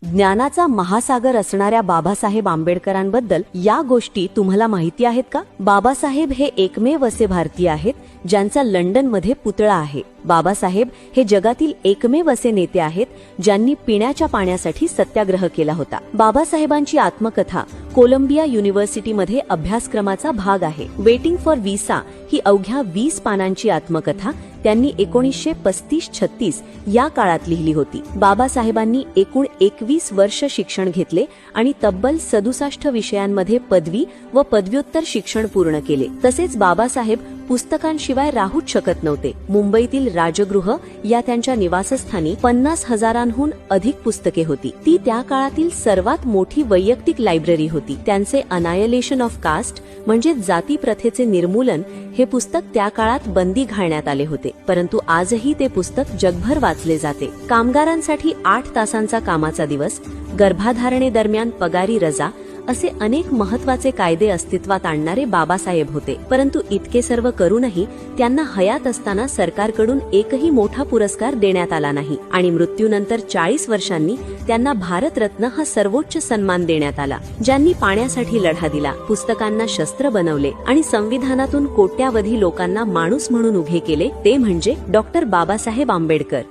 ज्ञानाचा महासागर असणाऱ्या बाबासाहेब आंबेडकरांबद्दल या गोष्टी तुम्हाला माहिती आहेत का? बाबासाहेब हे एकमेव असे भारतीय आहेत ज्यांचा लंडनमध्ये पुतळा आहे. बाबासाहेब हे जगातील एकमेव असे नेते आहेत ज्यांनी पिण्याच्या पाण्यासाठी सत्याग्रह केला होता. बाबासाहेबांची आत्मकथा कोलंबिया युनिव्हर्सिटीमध्ये अभ्यासक्रमाचा भाग आहे. वेटिंग फॉर व्हिसा ही अवघ्या 20 पानांची आत्मकथा त्यांनी 1935-36 या काळात लिहिली होती. बाबासाहेबांनी एकूण 21 वर्ष शिक्षण घेतले आणि तब्बल 67 विषयांमध्ये पदवी व पदव्युत्तर शिक्षण पूर्ण केले. तसेच बाबासाहेब पुस्तकांशिवाय राहूच शकत नव्हते. मुंबईतील राजगृह या त्यांच्या निवासस्थानी 50,000हून अधिक पुस्तके होती. ती त्या काळातील सर्वात मोठी वैयक्तिक लायब्ररी होती. त्यांचे अनायलेशन ऑफ कास्ट म्हणजे जाती प्रथेचे निर्मूलन हे पुस्तक त्या काळात बंदी घालण्यात आले होते, परंतु आजही ते पुस्तक जगभर वाचले जाते. कामगारांसाठी 8 तासांचा कामाचा दिवस, गर्भाधारणेदरम्यान पगारी रजा असे अनेक महत्त्वाचे कायदे अस्तित्वात आणणारे बाबासाहेब होते. परंतु इतके सर्व करूनही त्यांना हयात असताना सरकारकडून एकही मोठा पुरस्कार देण्यात आला नाही आणि मृत्यूनंतर 40 वर्षांनी त्यांना भारतरत्न हा सर्वोच्च सन्मान देण्यात आला. ज्यांनी पाण्यासाठी लढा दिला, पुस्तकांना शस्त्र बनवले आणि संविधानातून कोट्यावधी लोकांना माणूस म्हणून उभे केले ते म्हणजे डॉक्टर बाबासाहेब आंबेडकर.